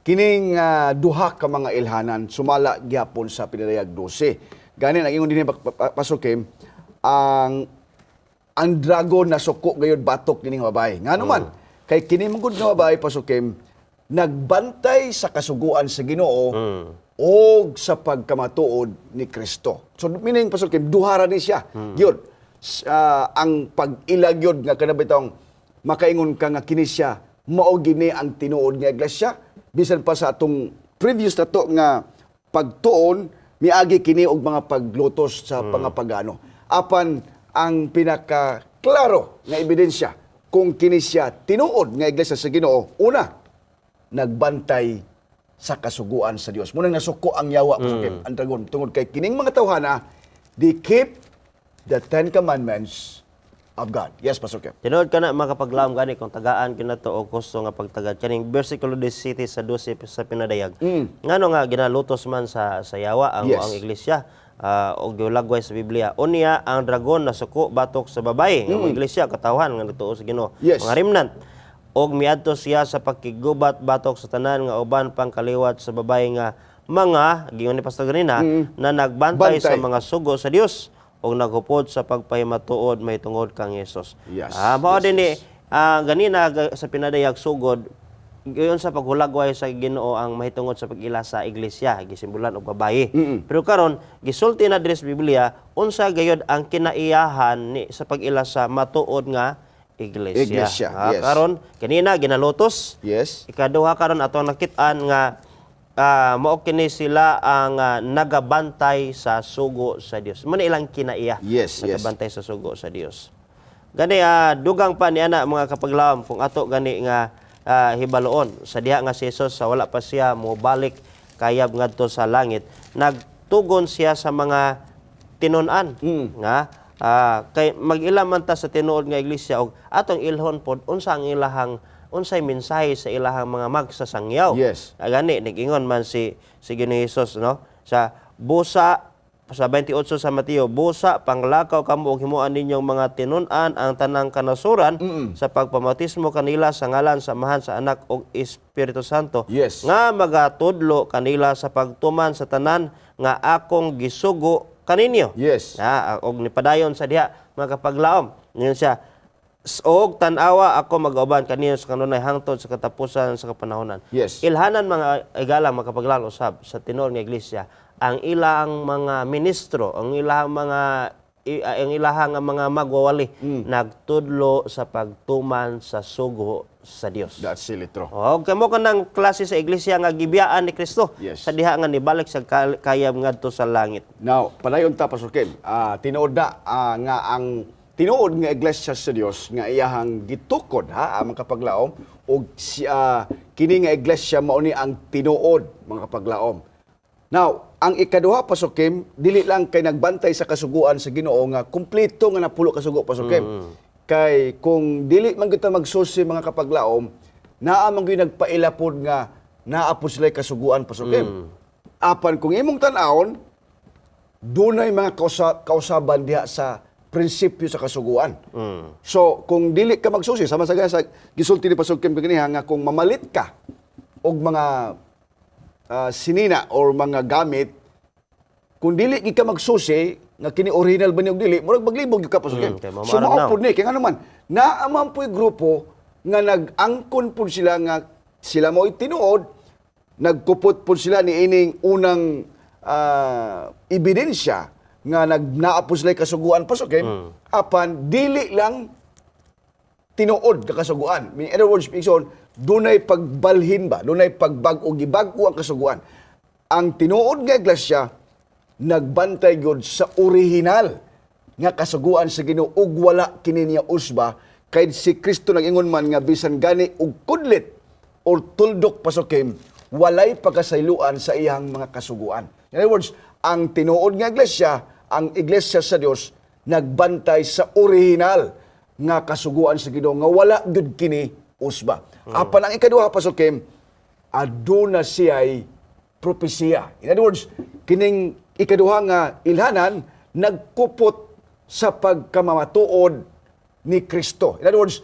B: Kining duha ka mga ilhanan sumala gyapon sa pinadayag 12. Gani ang ingon dinhi, Pastor Kim, ang dragon na suko gayud batok kining babae. Nga naman, kay kini mangud nga babae, Pastor Kim, nagbantay sa kasuguan sa Ginoo o sa pagkamatuod ni Kristo. So meaning, Pastor Kim, duhara ni siya. Yun, ang pag-ilag yun nga kanabitang makaingon ka nga kini siya mao gini ang tinuod nga iglesia. Bisan pa sa atong previous na to nga pagtuon, miagi kini og mga paglutos sa pangapagano. Apan ang pinaka-klaro nga ebidensya kung kini siya tinuod nga iglesia sa Ginoo, una, nagbantay sa kasuguan sa Dios. Munang nasuko ang yawa ang dragon tungod kay kining mga tawhana, they keep the 10 commandments of God. Yes, Pastor Kim.
A: Tinuod ka na mga kapaglaom gani kung tagaan kinato og gusto nga pagtagad kaning versikulo 17 sa 12 sa pinadayag. Ngano nga ginalutos man sa yawa ang
B: Yes.
A: ang iglesia og giulagway sa Biblia. Unya ang dragon na suko batok sa babae nga mga iglesia katawhan nga nagtuo sa Ginoo.
B: Yes.
A: Mga remnant og miadto siya sa pagkigubat batok sa tanan nga uban pang kaliwat sa babae nga mga gingon ni Pastor ganina na nagbantay sa
B: Bantay.
A: mga sugo sa Dios o naghupod sa pagpahimatuod may tungod kang Hesus.
B: Yes.
A: Mao
B: Yes,
A: din ni ganina sa pinadayag sugod gayon sa paghulagway sa Ginoo ang mahitungod sa pag-ila sa iglesia gisimbolan og babaye. Pero karon gisulti na diri sa Biblia unsa gayud ang kinaiyahan ni sa pag-ila sa matuod nga iglesia.
B: Iglesia, yes.
A: Karon kanina ginalutos.
B: Yes.
A: Ikaduha karon ato nakit-an nga mao kini sila ang nagabantay sa sugo sa Dios. Mo ilang kinaiya.
B: Yes, yes.
A: Nagabantay sa sugo sa Dios. Gani dugang pa ni ana mga kapaglaom kung ato gani nga hibaloon sa diha nga si Jesus sa wala pa siya mobalik kayab ngadto sa langit nagtugon siya sa mga tinun-an nga kay mag-ila man ta sa tinuod nga iglesia og atong ilhon pod unsa ang ilahang unsay mensahe sa ilahang mga magsasangyaw.
B: Yes.
A: Gani nag-ingon man si Ginoo Hesus no sa busa sa 28 sa Mateo, busa panglakaw kamo og himuan ninyong mga tinun-an ang tanang kanasuran sa pagpamatismo kanila sa ngalan sa Amahan sa Anak ug Espiritu Santo.
B: Yes.
A: Nga magatudlo kanila sa pagtuman sa tanan nga akong gisugo kaninyo.
B: Yes.
A: Og nipadayon sa diha mga kapaglaom. Ngayon siya og tan-awa ako mag-uban kaniyo sa kanunay hangtod sa katapusan sa kapanahonan.
B: Yes.
A: Ilhanan mga igalang mga kapaglaom usab sa tinuod nga iglesia ang ilang mga ministro, ang ilang mga mga magwawali nagtudlo sa pagtuman sa sugo sa Dios.
B: That's really true.
A: Og kamo kanang klase sa iglesia nga gibiyaan ni Kristo
B: Yes.
A: sa diha nga nibalik sa kayab ngadto sa langit.
B: Now, padayon ta, Pastor Kim, tinuod na nga ang tinuod nga iglesia sa Dios nga iyahang gitukod ang mga kapaglaom og kini nga iglesia mao ni ang tinuod mga kapaglaom. Now, ang ikaduha, Pastor Kim, dili lang kay nagbantay sa kasuguan sa Ginoo nga kumpleto nga napulo kasugo, Pastor Kim. Kay kung dili man kita magsusi mga kapaglaom, naa man gyud nagpailapod nga naa po sila kasuguan, Pastor Kim. Apan kung imong tan-awon, dunay mga kausaban diha sa prinsipyo sa kasuguan. So, kung dili ka magsusi, sama sa sa gisulti ni Pastor Kim kaniha nga kung mamalit ka og mga sinina or mga gamit, kung dili gi ka magsusi nga kini original ba ni og dili, murag maglibog gyud ka Pastor Kim.
A: kay
B: So
A: mamaram
B: mao pud ni kay nga naman naaman po'y grupo nga nag-angkon pud sila nga sila mo'y tinuod, nagkupot pud sila ni ining unang ebidensya nga nagnaapos sila kasuguan Pastor Kim, apan dili lang tinuod ka kasuguan. In other words, dunay pagbalhin ba, dunay pagbag-o gibag-o ang kasuguan. Ang tinuod nga iglesia nagbantay gyud sa original nga kasuguan sa Ginoo ug wala kini niya usba kay si Kristo nag-ingon man nga bisan gani og kudlit or tuldok Pastor Kim, walay pagkasayloan sa iyang mga kasuguan. In other words, ang tinuod nga iglesia, ang iglesia sa Dios nagbantay sa original nga kasuguan sa Ginoo nga wala gyud kini usba. Apan ang ikaduha Pastor Kim, aduna siya'y propesya. In other words, kining ikaduha nga ilhanan nagkupot sa pagkamamatuod ni Kristo. In other words,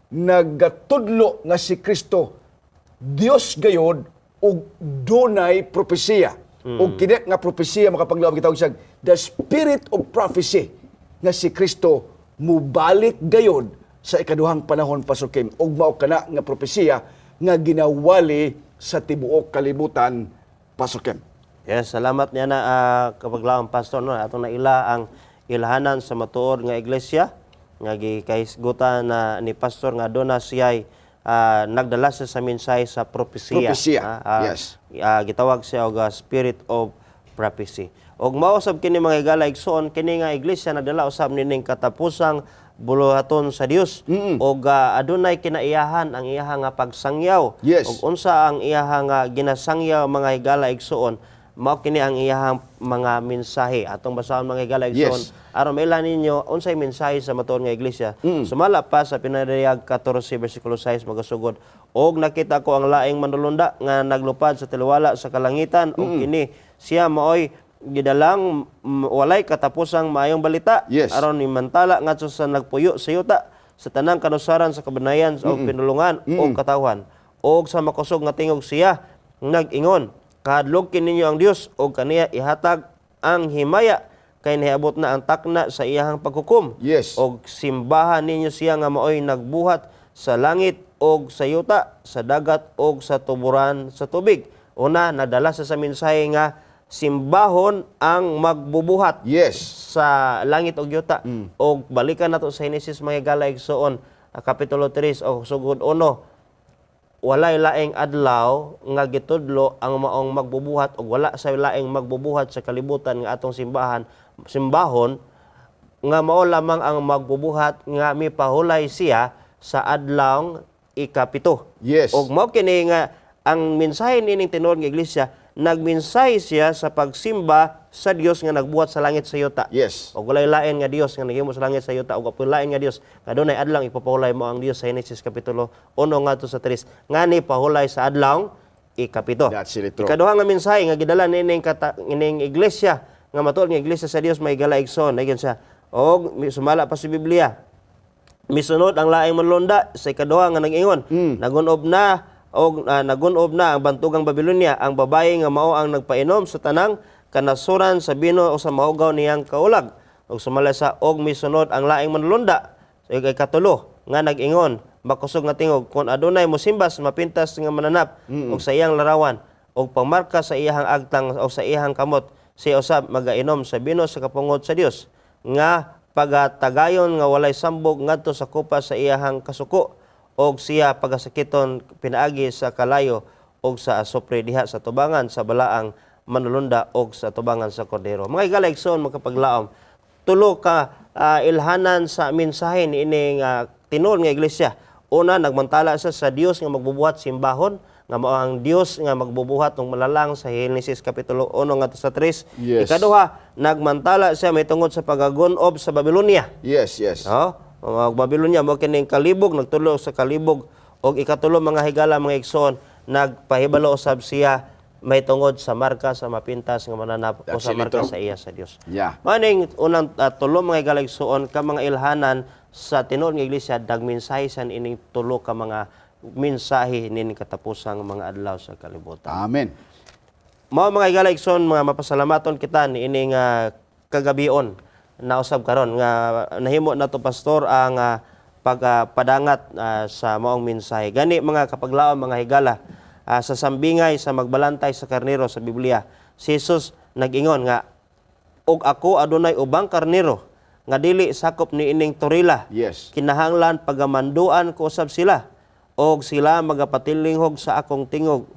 B: nagtudlo nga si Kristo Dios gayod ug dunay propesya. Ug kini nga propesya makapanglaom gitawag siya the spirit of prophecy nga si Kristo mubalik gayod sa ikaduhang panahon Pastor Kim ug mao kana nga propesya nga ginawali sa tibuok kalibutan Pastor Kim.
A: Yes, salamat niya na kapaglaong pastor no atong naila ang ilhanan sa matuod nga iglesia nga gikahisgutan na ni pastor nga dona siya'y nagdala siya sa mensahe sa propesya.
B: Yes.
A: Gitawag siya og spirit of prophecy. Og mausab kini mga higala igsoon kini nga iglesia nagdala usab nining katapusang buluhaton sa Dios og adunay kinaiyahan ang iyahang nga pagsangyaw.
B: Yes.
A: Og unsa ang iyahang ginasangyaw mga higala igsoon mao kini ang iyahang mga mensahe atong basahon mga higala igsoon.
B: Yes.
A: Aron mailan ninyo unsay mensahe sa matuod nga iglesia. Sumala pa sa pinadayag 14 bersikulo 6 magasugod. Og nakita ko ang laing manulunda nga naglupad sa tiliwala sa kalangitan og kini siya maoy gidalang walay katapusang maayong balita
B: Yes.
A: aron imantala ngadto sa nagpuyo sa yuta sa tanang kanusaran sa kabanayan o pinulungan o katawhan og sa makusog nga tingog siya nag-ingon kahadlok kininyo ang Dios og kaniya ihatag ang himaya kay niabot na ang takna sa iyahang paghukom.
B: Yes.
A: Og simbahan ninyo siya nga maoy nagbuhat sa langit og sa yuta, sa dagat og sa tuburan sa tubig. Una, nadala sa mensahe nga simbahon ang magbubuhat
B: Yes.
A: sa langit og yuta. Og balikan nato sa Henesis mga higala igsoon, kapitulo 3 o sugod 1. Walay laing adlaw nga gitudlo ang maong magbubuhat og wala sa laing magbubuhat sa kalibutan nga atong simbahon nga mao lamang ang magbubuhat nga mipahulay siya sa adlaw ikapito.
B: Yes.
A: Og mao kini nga ang mensahe nining tinuod nga iglesia nagmensahe siya sa pagsimba sa Dios nga nagbuhat sa langit sa yuta.
B: Yes.
A: Og walay lain nga Dios nga naghimo sa langit sa yuta og apil lain nga Dios nga dunay adlaw ipapahulay mo ang Dios sa Henesis kapitulo 1 ngadto sa 3 ngani pahulay sa adlaw ikapito.
B: That's really true.
A: Ikaduha nga mensahe nga gidala nining iglesia nga matuod nga iglesia sa Dios may gala igsoon aygon siya og sumala pa sa Biblia. Misunod ang laing manlonda sa ikaduha nga nag-ingon nagunob na og nagunob na ang bantugang Babilonia ang babaye nga mao ang nagpainom sa tanang kanasuran sa bino o sa maugaw niyang kaulag og sumala sa og misunod ang laing manlonda sa ikatulo nga nag-ingon makusog nga tingog kun adunay mosimbas mapintas nga mananap og sa iyang larawan og pangmarka sa iyang agtang o sa iyang kamot siya usab magainom sa bino sa kapungod sa Dios nga pagatagayon nga walay sambog ngadto sa kupa sa iyang kasuko og siya pagasakiton pinaagi sa kalayo og sa asopre diha sa tubangan sa balaang manulunda og sa tubangan sa kordero. Mga higala igsoon makapaglaom tulo ka ilhanan sa mensahe niining tinuod nga iglesia. Una, nagmantala siya sa Dios nga magbubuhat simbahon nga mao ang Dios nga magbubuhat ng malalang sa Henesis kapitulo 1 ngadto sa 3.
B: Yes.
A: Ikaduha, nagmantala siya may tungod sa pagagunob sa Babilonia.
B: Yes, yes.
A: Ang Babilonia mo kining kalibog nagtulo sa kalibog og ikatulo mga higala mga igsoon nagpahibalo usab siya may tungod sa marka sa mapintas nga mananap o
B: That's
A: sa
B: it,
A: marka
B: ito.
A: sa iya sa Dios.
B: Yeah.
A: Maning unang tulo mga galigsuon ka mga ilhanan sa tinuod nga iglesia dagmensahe sa ining tulo ka mga mensahe nining katapusang mga adlaw sa kalibutan.
B: Amen.
A: Mao mga galigsuon mga mapasalamaton kita ni ining kagabion na usab karon nga nahimo nato pastor ang pagpadangat sa maong mensahe. Gani mga kapaglaom mga higala sa sambingay sa magbalantay sa karnero sa Biblia, si Jesus nag-ingon nga, "Og ako adunay ubang karnero nga dili sakop ni ining torila.
B: Yes.
A: Kinahanglan pagamanduan ko usab sila, og sila magapatilingog sa akong tingog,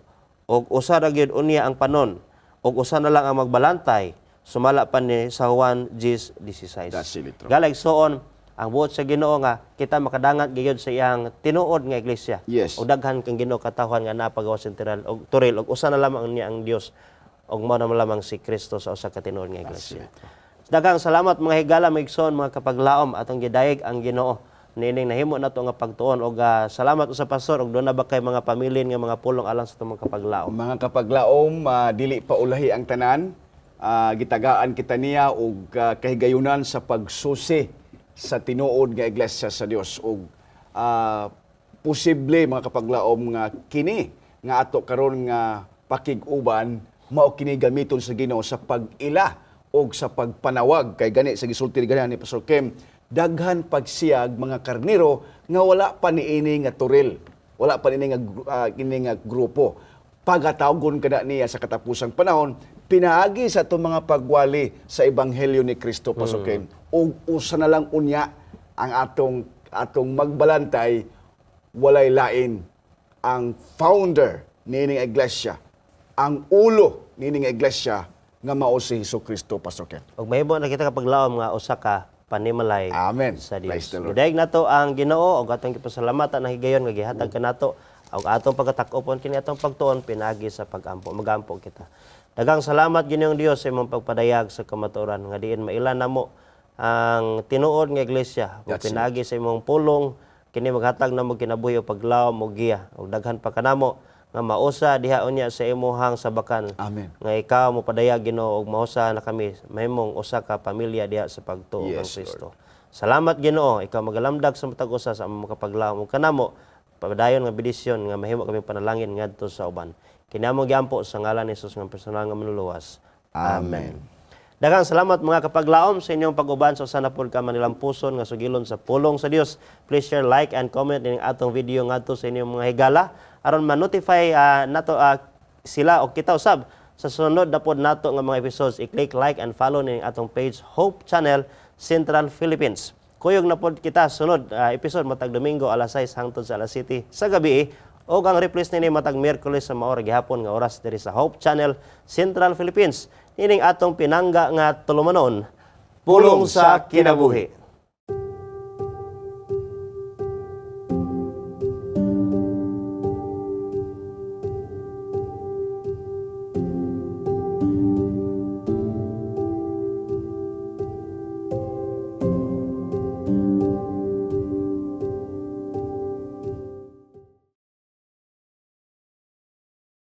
A: og usa ra gyud unya ang panon, og usa na lang ang magbalantay." Sumala pa ni sa Juan 10:16.
B: That's it, Litro.
A: Galigsoon ang buot sa Ginoo nga kita makadangat gyud sa iyang tinuod nga iglesia.
B: Yes.
A: O daghan kang Ginoo katawhan nga napagawa senteral og turil og usa na lamang niya ang Dios og mao na lamang si Kristo sa usa ka tinuod nga iglesia. Daghang salamat mga higala migsoon mga kapaglaom atong gidayeg ang Ginoo nining nahimo nato nga pagtuon og salamat sa pastor og doon na ba kay mga pamilya nga mga pulong alang sa itong mga kapaglaom.
B: Mga kapaglaom, dili pa ulahi ang tanan. Gitagaan kita niya og kahigayunan sa pagsusi sa tinuod nga iglesia sa Dios og posible mga kapaglaom nga kini nga ato karon nga pakig-uban mao kini gamiton sa Ginoo sa pag-ila og sa pagpanawag kay gani sa gisulti ni Pastor Kim, daghan pagsiyag mga karnero nga wala pa niini nga turil, wala pa niini nga grupo. Pagatawgon kada niya sa katapusang panahon, pinaagi sa itong mga pagwali sa Ebanghelyo ni Kristo, Pastor Kim. O usa na lang unya ang atong magbalantay, walay lain ang founder nining iglesia, ang ulo nining iglesia nga mao si Hesukristo, Pastor Kim.
A: Og mahimo na kita kapaglaom nga usa ka panimalay
B: Amen.
A: sa
B: Praise
A: Dios.
B: the Lord.
A: Gidayeg nato ang Ginoo og atong gipasalamatan na higayon nga gihatag kanato og atong pagkatak-upon kini atong pagtuon pinagi sa pagampo. Magampo kita. Daghang salamat Ginoong Dios sa imong pagpadayag sa kamatuoran nga diin mailan namo ang tinuod nga iglesia. Ug
B: That's it.
A: pinagi sa imong pulong kini maghatag namo kinabuhi og paglaom og giya. Og daghan pa kanamo nga mausa diha unya sa imuhang sabakan.
B: Amen.
A: Nga ikaw mo padayag Ginoo og mausa na kami mahimong usa ka pamilya diha sa pagtuo
B: Yes,
A: ng Kristo. Salamat Ginoo, ikaw magalamdag sa matag usa sa among kapaglaom ug kanamo padayon nga bendisyon nga mahimo kami panalangin ngadto sa uban. Kinamo giampo sa ngalan ni Jesus nga personal nga manluluwas.
B: Amen.
A: Daghang salamat mga kapaglaom sa inyong pag-uban sa usa na pud ka manilang puson nga sugilon sa pulong sa Dios. Please share, like and comment ining atong video ngadto sa inyong mga higala aron ma-notify nato sila o kita usab sa sunod na pod nato nga mga episodes. I-click like and follow ning atong page Hope Channel Central Philippines. Kuyog na pod kita sunod episode matag Domingo alas 6 hangtod sa alas 7 sa gabi o ang reprise nini matag Miyerkules sa maora gihapon nga oras diri sa Hope Channel Central Philippines. Ining atong pinangga nga tulumanon, pulong sa kinabuhi.